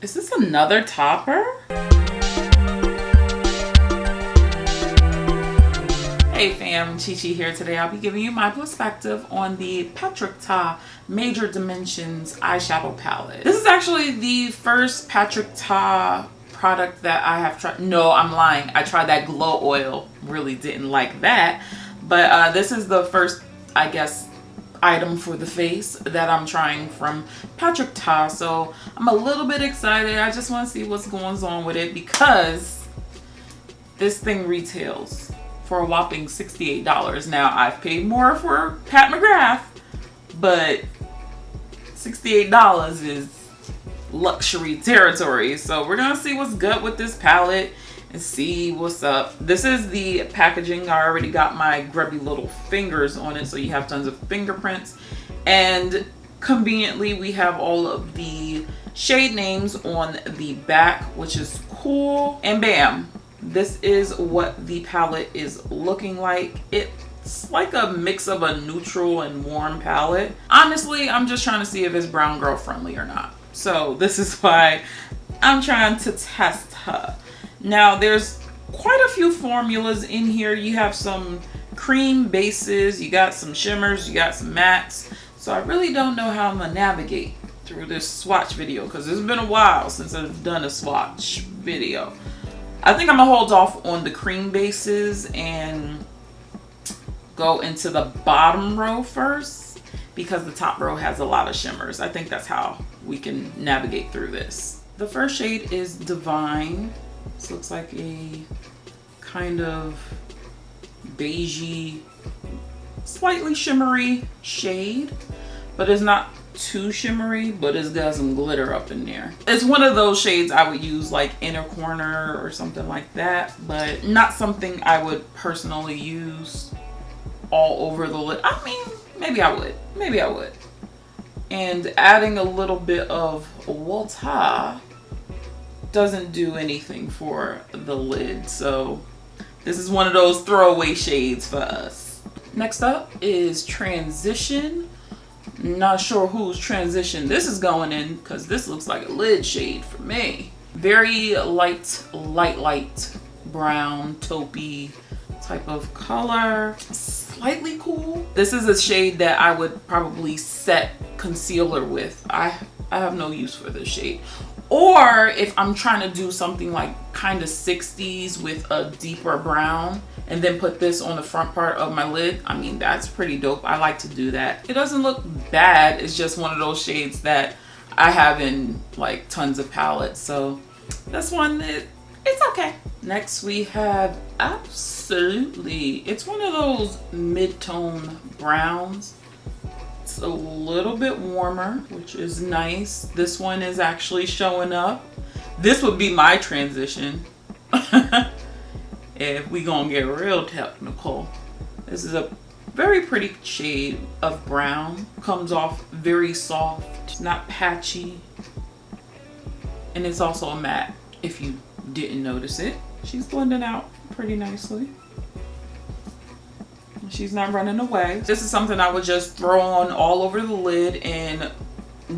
Is this another topper? Hey fam, Chi Chi here. Today I'll be giving you my perspective on the Patrick Ta Major Dimensions eyeshadow palette. This is actually the first Patrick Ta product that I have tried. No, I'm lying. I tried that glow oil. Really didn't like that. But this is the first, I guess, item for the face that I'm trying from Patrick Ta. So I'm a little bit excited. I just want to see what's going on with it because this thing retails for a whopping $68. Now I've paid more for Pat McGrath, but $68 is luxury territory. So we're gonna see what's good with this palette and see what's up. This is the packaging. I already got my grubby little fingers on it, so you have tons of fingerprints. And conveniently, we have all of the shade names on the back, which is cool. And bam, this is what the palette is looking like. It's like a mix of a neutral and warm palette. Honestly, I'm just trying to see if it's brown girl friendly or not. So this is why I'm trying to test her. Now there's quite a few formulas in here. You have some cream bases, you got some shimmers, you got some mattes. So I really don't know how I'm gonna navigate through this swatch video because it's been a while since I've done a swatch video. I think I'm gonna hold off on the cream bases and go into the bottom row first because the top row has a lot of shimmers. I think that's how we can navigate through this. The first shade is Divine. This looks like a kind of beigey, slightly shimmery shade, but it's not too shimmery, but it's got some glitter up in there. It's one of those shades I would use like inner corner or something like that, but not something I would personally use all over the lid. I mean, maybe I would. Maybe I would. And adding a little bit of water doesn't do anything for the lid, so this is one of those throwaway shades for us. Next up is Transition. Not sure whose transition this is going in because this looks like a lid shade for me. Very light brown taupey type of color. Slightly cool. This is a shade that I would probably set concealer with. I have no use for this shade. Or if I'm trying to do something like kind of 60s with a deeper brown and then put this on the front part of my lid, I mean, that's pretty dope. I like to do that. It doesn't look bad. It's just one of those shades that I have in like tons of palettes. So this one, it's okay. Next we have Absolutely. It's one of those mid-tone browns. It's a little bit warmer, which is nice. This one is actually showing up. This would be my transition. If we gonna get real technical. This is a very pretty shade of brown. Comes off very soft. It's not patchy. And it's also a matte, if you didn't notice it. She's blending out pretty nicely. She's not running away. This is something I would just throw on all over the lid and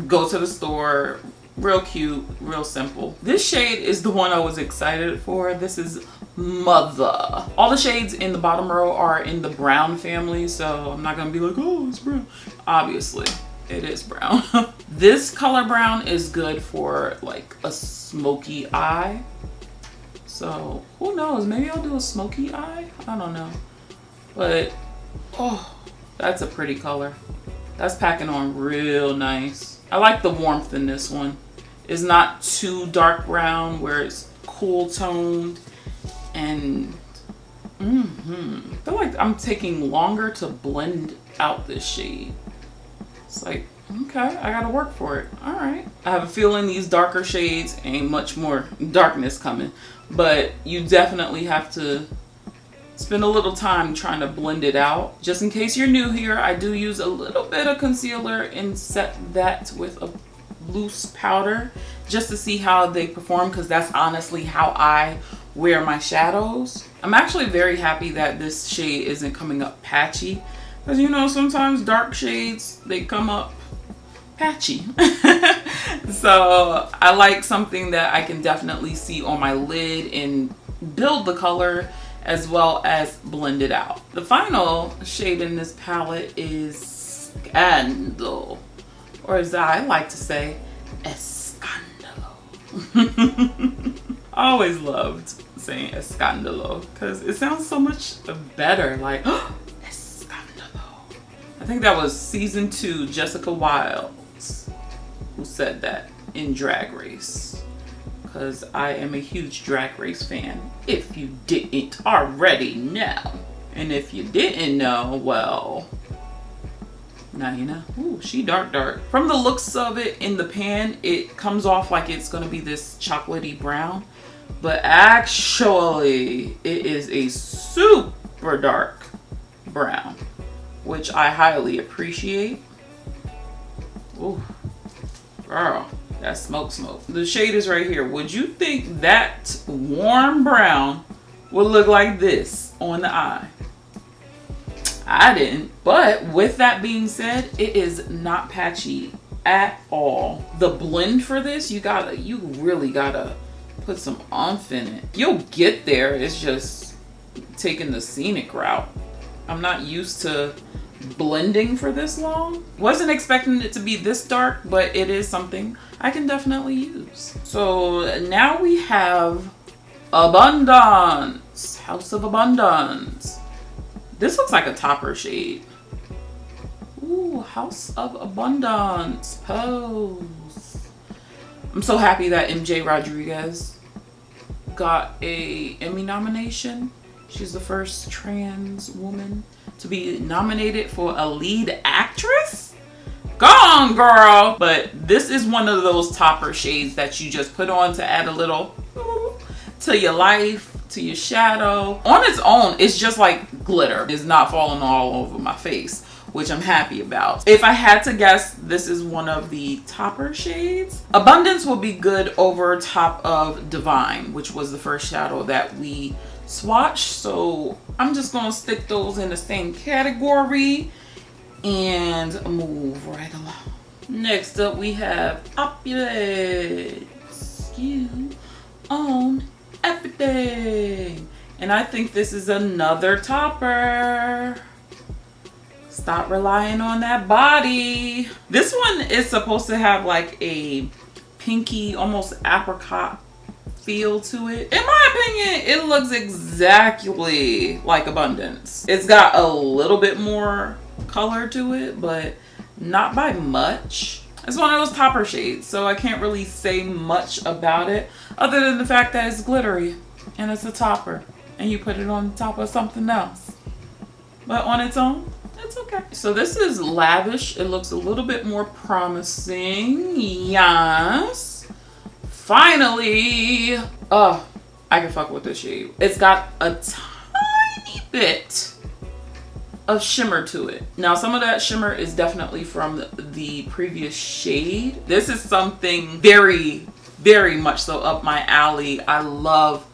go to the store. Real cute, real simple. This shade is the one I was excited for. This is Mother. All the shades in the bottom row are in the brown family, so I'm not gonna be like, oh, it's brown. Obviously, it is brown. This color brown is good for like a smoky eye. So who knows? Maybe I'll do a smoky eye. I don't know. But, oh, that's a pretty color. That's packing on real nice. I like the warmth in this one. It's not too dark brown where it's cool toned. And, I feel like I'm taking longer to blend out this shade. It's like, okay, I gotta work for it. All right. I have a feeling these darker shades ain't much more darkness coming. But you definitely have to spend a little time trying to blend it out. Just in case you're new here, I do use a little bit of concealer and set that with a loose powder just to see how they perform, because that's honestly how I wear my shadows. I'm actually very happy that this shade isn't coming up patchy, because you know sometimes dark shades, they come up patchy. So I like something that I can definitely see on my lid and build the color as well as blend it out. The final shade in this palette is Scandal, or as I like to say, Escandalo. I always loved saying Escandalo because it sounds so much better, like Escandalo. I think that was season 2, Jessica Wilds, who said that in Drag Race, because I am a huge Drag Race fan, if you didn't already know. And if you didn't know, well, now you know. Ooh, she dark. From the looks of it in the pan, it comes off like it's gonna be this chocolatey brown, but actually it is a super dark brown, which I highly appreciate. Ooh, girl, that's smoke. The shade is right here. Would you think that warm brown would look like this on the eye? I didn't. But with that being said, it is not patchy at all. The blend for this, you really gotta put some oomph in it. You'll get there. It's just taking the scenic route. I'm not used to blending for this long. Wasn't expecting it to be this dark, but it is something I can definitely use. So now we have Abundance, House of Abundance. This looks like a topper shade. Ooh, House of Abundance, Pose. I'm so happy that MJ Rodriguez got a Emmy nomination. She's the first trans woman to be nominated for a lead actress. Go on, girl. But this is one of those topper shades that you just put on to add a little to your life, to your shadow. On its own, it's just like glitter. It's not falling all over my face, which I'm happy about. If I had to guess, this is one of the topper shades. Abundance will be good over top of Divine, which was the first shadow that we swatched. So I'm just gonna stick those in the same category and move right along. Next up, we have Opulence. You own everything. And I think this is another topper. Stop relying on that body. This one is supposed to have like a pinky, almost apricot feel to it. In my opinion, it looks exactly like Abundance. It's got a little bit more color to it, but not by much. It's one of those topper shades, so I can't really say much about it other than the fact that it's glittery and it's a topper and you put it on top of something else. But on its own, it's okay. So this is Lavish. It looks a little bit more promising. Yes. Finally. Oh, I can fuck with this shade. It's got a tiny bit of shimmer to it. Now, some of that shimmer is definitely from the previous shade. This is something very, very much so up my alley. I love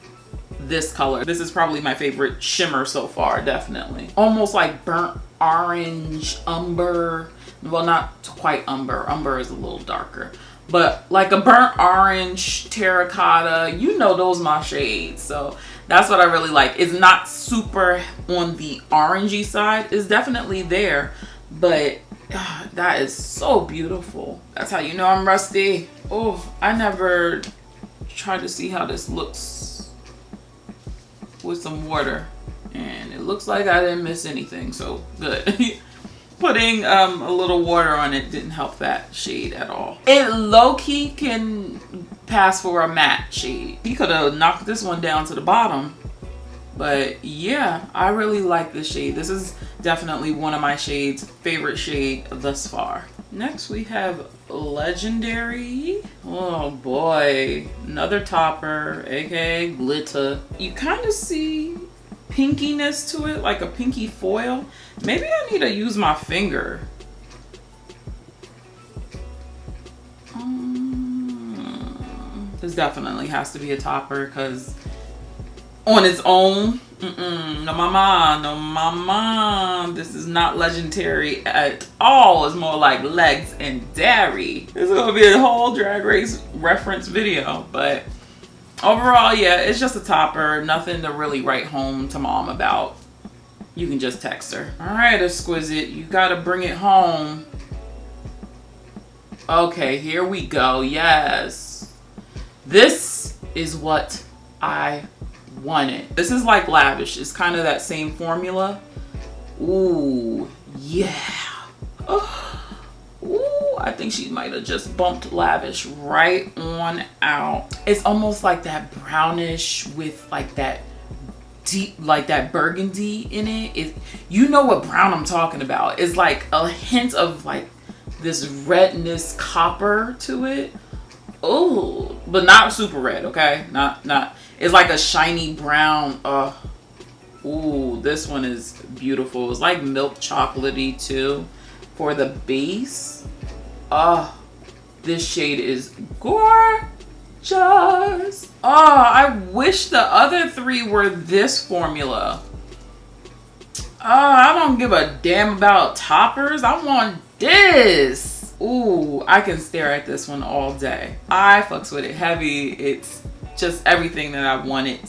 this color. This is probably my favorite shimmer so far, definitely. Almost like burnt orange, umber. Well, not quite umber. Umber is a little darker. But like a burnt orange, terracotta, you know those my shades. So that's what I really like. It's not super on the orangey side. It's definitely there, but that is so beautiful. That's how you know I'm rusty. Oh, I never tried to see how this looks with some water, and it looks like I didn't miss anything, so good. Putting a little water on it didn't help that shade at all. It low-key can pass for a matte shade. He could have knocked this one down to the bottom. But yeah, I really like this shade. This is definitely one of my shades, favorite shade thus far. Next we have Legendary. Oh boy, another topper, aka glitter. You kind of see pinkiness to it, like a pinky foil. Maybe I need to use my finger. This definitely has to be a topper because on its own. No mama, no mama. This is not legendary at all. It's more like legs and dairy. This is gonna be a whole Drag Race reference video, but overall, yeah, it's just a topper. Nothing to really write home to mom about. You can just text her. All right, Exquisite, you gotta bring it home. Okay, here we go. Yes, this is what I wanted. This is like Lavish. It's kind of that same formula. Ooh, yeah. Ooh, I think she might have just bumped Lavish right on out. It's almost like that brownish with like that deep, like that burgundy in it. You know what brown I'm talking about. It's like a hint of like this redness copper to it. Oh, but not super red, okay? Not. It's like a shiny brown. Ooh, this one is beautiful. It's like milk chocolatey too for the base. This shade is gorgeous. I wish the other three were this formula. I don't give a damn about toppers. I want this. Ooh, I can stare at this one all day. I fucks with it heavy. It's just everything that I wanted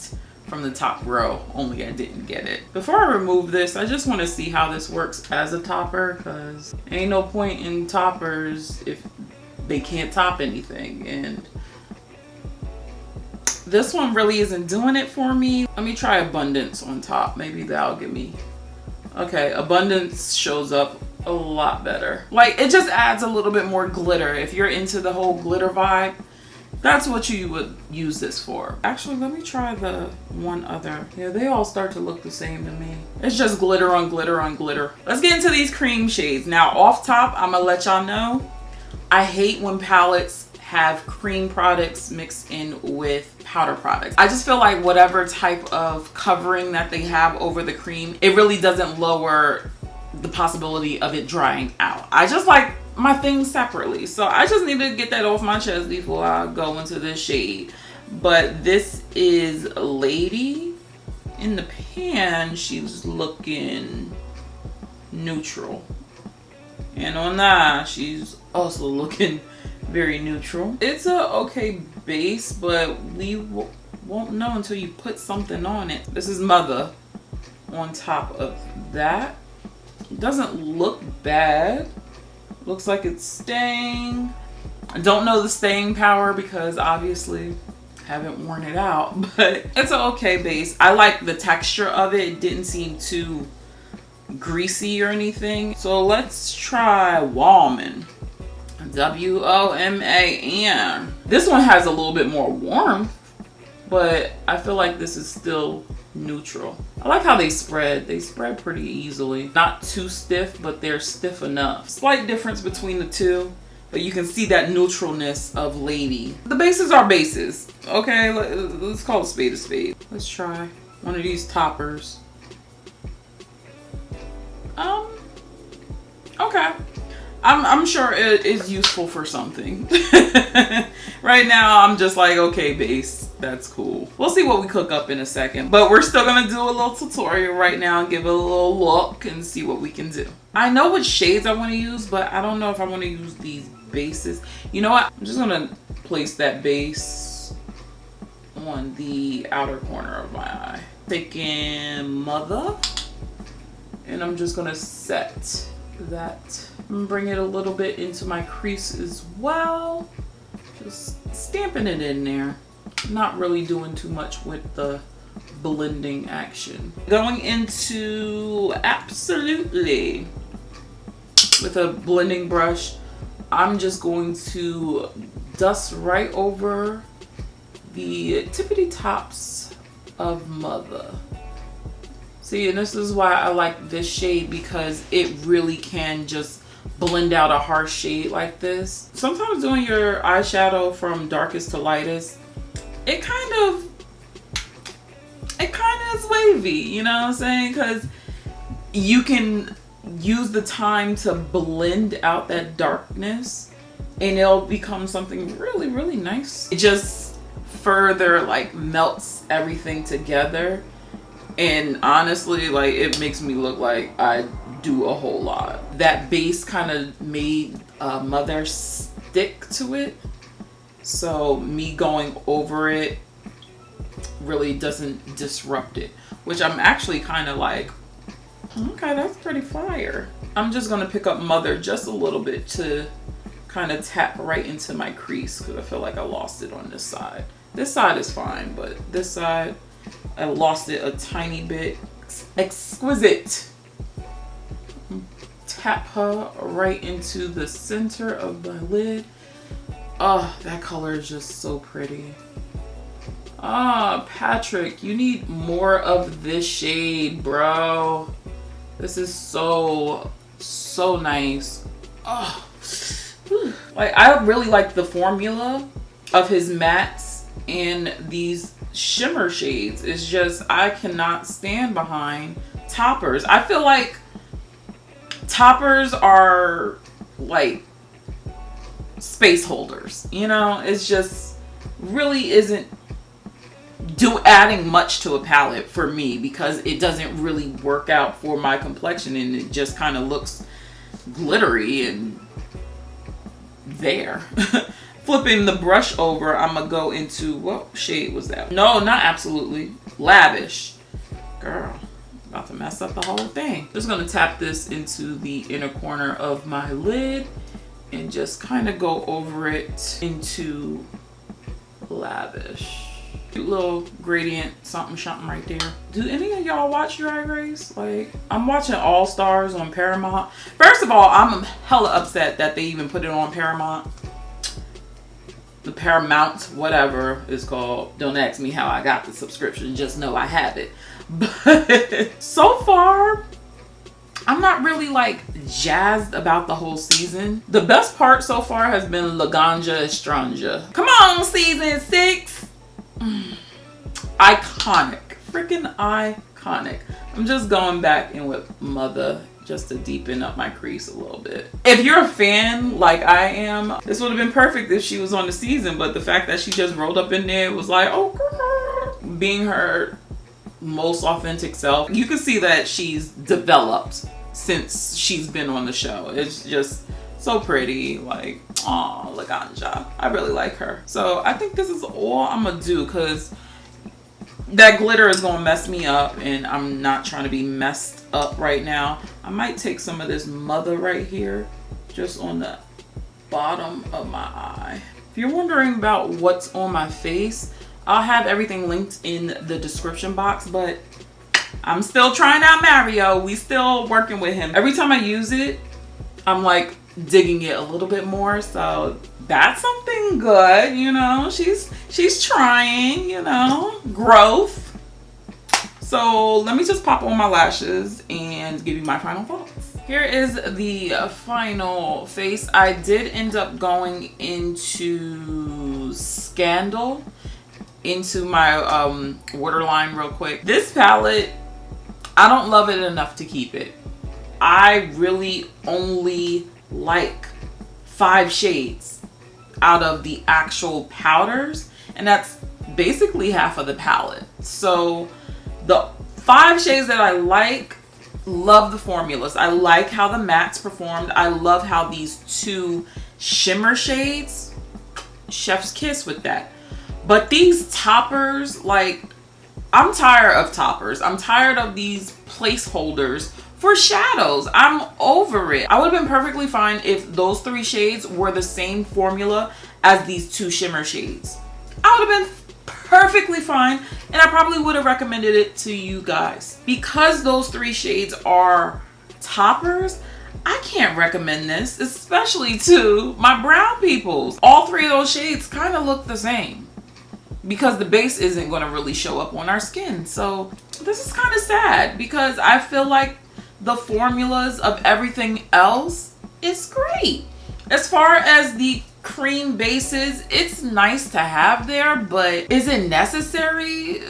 from the top row, only I didn't get it. Before I remove this, I just want to see how this works as a topper, because ain't no point in toppers if they can't top anything. And this one really isn't doing it for me. Let me try Abundance on top. Maybe that'll give me... Okay, Abundance shows up a lot better. Like, it just adds a little bit more glitter. If you're into the whole glitter vibe, that's what you would use this for. Actually, let me try the one other. Yeah, they all start to look the same to me. It's just glitter on glitter on glitter. Let's get into these cream shades. Now, off top, I'm gonna let y'all know, I hate when palettes have cream products mixed in with powder products. I just feel like whatever type of covering that they have over the cream, it really doesn't lower the possibility of it drying out. I just like my things separately, so I just need to get that off my chest before I go into this shade. But this is Lady. In the pan, she's looking neutral, and on that, she's also looking very neutral. It's a okay base, but we won't know until you put something on it. This is Mother on top of that. It doesn't look bad. Looks like it's staying. I don't know the staying power because obviously haven't worn it out, but it's an okay base. I like the texture of it. It didn't seem too greasy or anything. So let's try Woman. W-O-M-A-N. This one has a little bit more warmth, but I feel like this is still neutral. I like how they spread. They spread pretty easily. Not too stiff, but they're stiff enough. Slight difference between the two, but you can see that neutralness of Lady. The bases are bases. Okay, let's call a spade a spade. Let's try one of these toppers. Okay. I'm sure it is useful for something. Right now, I'm just like, okay, base, that's cool. We'll see what we cook up in a second, but we're still gonna do a little tutorial right now and give it a little look and see what we can do. I know what shades I want to use, but I don't know if I want to use these bases. You know what? I'm just gonna place that base on the outer corner of my eye. Taking Mother, and I'm just gonna set that. Bring it a little bit into my crease as well. Just stamping it in there. Not really doing too much with the blending action. Going into Absolutely with a blending brush, I'm just going to dust right over the tippity tops of Mother. See, and this is why I like this shade, because it really can just blend out a harsh shade like this. Sometimes doing your eyeshadow from darkest to lightest, it kind of is wavy, you know what I'm saying? Because you can use the time to blend out that darkness and it'll become something really, really nice. It just further like melts everything together. And honestly, like, it makes me look like I do a whole lot. That base kind of made Mother stick to it. So me going over it really doesn't disrupt it. Which I'm actually kind of like, okay, that's pretty fire. I'm just going to pick up Mother just a little bit to kind of tap right into my crease because I feel like I lost it on this side. This side is fine, but this side, I lost it a tiny bit. Exquisite. Tap her right into the center of my lid. Oh, that color is just so pretty. Ah, Patrick, you need more of this shade, bro. This is so nice. Oh, like, I really like the formula of his mattes and these shimmer shades. It's just, I cannot stand behind toppers. I feel like toppers are like space holders, you know? It's just really isn't adding much to a palette for me because it doesn't really work out for my complexion and it just kind of looks glittery and there. Flipping the brush over, I'm gonna go into, what shade was that? No, not Absolutely. Lavish. Girl, about to mess up the whole thing. Just gonna tap this into the inner corner of my lid and just kind of go over it into Lavish. Cute little gradient something right there. Do any of y'all watch Drag Race? Like, I'm watching All Stars on Paramount. First of all, I'm hella upset that they even put it on Paramount. The Paramount, whatever it's called. Don't ask me how I got the subscription, just know I have it. But so far, I'm not really like jazzed about the whole season. The best part so far has been Laganja Estranja. Come on, season 6. Iconic, freaking iconic. I'm just going back in with Mother just to deepen up my crease a little bit. If you're a fan like I am, this would have been perfect if she was on the season, but the fact that she just rolled up in there was like, oh girl, being her most authentic self. You can see that she's developed since she's been on the show. It's just so pretty. Like, oh, Laganja, I really like her. So I think this is all I'm gonna do because that glitter is gonna mess me up and I'm not trying to be messed up right now. I might take some of this Mother right here just on the bottom of my eye. If you're wondering about what's on my face, I'll have everything linked in the description box, but I'm still trying out Mario. We still working with him. Every time I use it, I'm like digging it a little bit more, so that's something good, you know. She's trying, you know, growth. So let me just pop on my lashes and give you my final thoughts. Here is the final face. I did end up going into Scandal, into my waterline real quick. This palette, I don't love it enough to keep it. I really only like 5 shades out of the actual powders, and that's basically half of the palette. So the 5 shades that I like, love the formulas. I like how the mattes performed. I love how these 2 shimmer shades, chef's kiss with that. But these toppers, like, I'm tired of toppers. I'm tired of these placeholders for shadows. I'm over it. I would have been perfectly fine if those 3 shades were the same formula as these 2 shimmer shades. I would have been perfectly fine, and I probably would have recommended it to you guys. Because those 3 shades are toppers, I can't recommend this, especially to my brown peoples. All 3 of those shades kind of look the same because the base isn't going to really show up on our skin. So this is kind of sad because I feel like the formulas of everything else is great. As far as the cream bases, it's nice to have there, but is it necessary?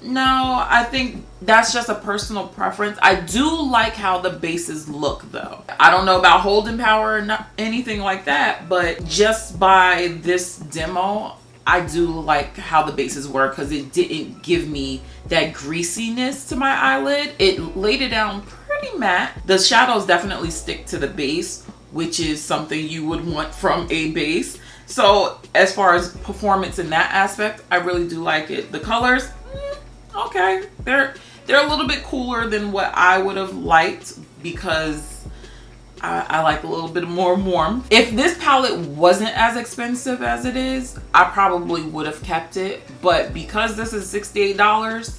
No, I think that's just a personal preference. I do like how the bases look though. I don't know about holding power or not anything like that, but just by this demo, I do like how the bases were because it didn't give me that greasiness to my eyelid. It laid it down pretty matte. The shadows definitely stick to the base, which is something you would want from a base. So as far as performance in that aspect, I really do like it. The colors, okay, they're a little bit cooler than what I would have liked because I like a little bit more warm. If this palette wasn't as expensive as it is, I probably would have kept it. But because this is $68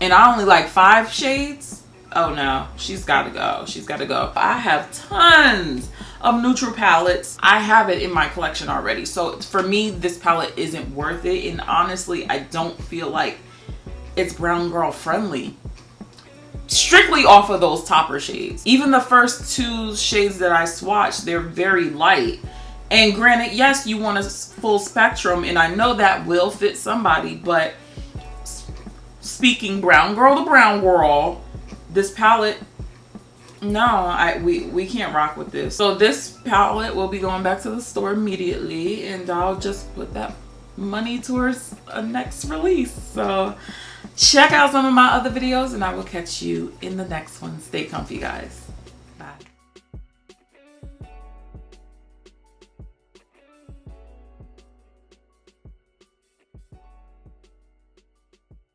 and I only like 5 shades, oh no, she's gotta go. She's gotta go. I have tons of neutral palettes. I have it in my collection already. So for me, this palette isn't worth it. And honestly, I don't feel like it's brown girl friendly. Strictly off of those topper shades. Even the first 2 shades that I swatched, they're very light. And granted, yes, you want a full spectrum, and I know that will fit somebody, but speaking brown girl to brown girl, this palette, no, we can't rock with this. So this palette will be going back to the store immediately, and I'll just put that money towards a next release. So check out some of my other videos, and I will catch you in the next one. Stay comfy, guys.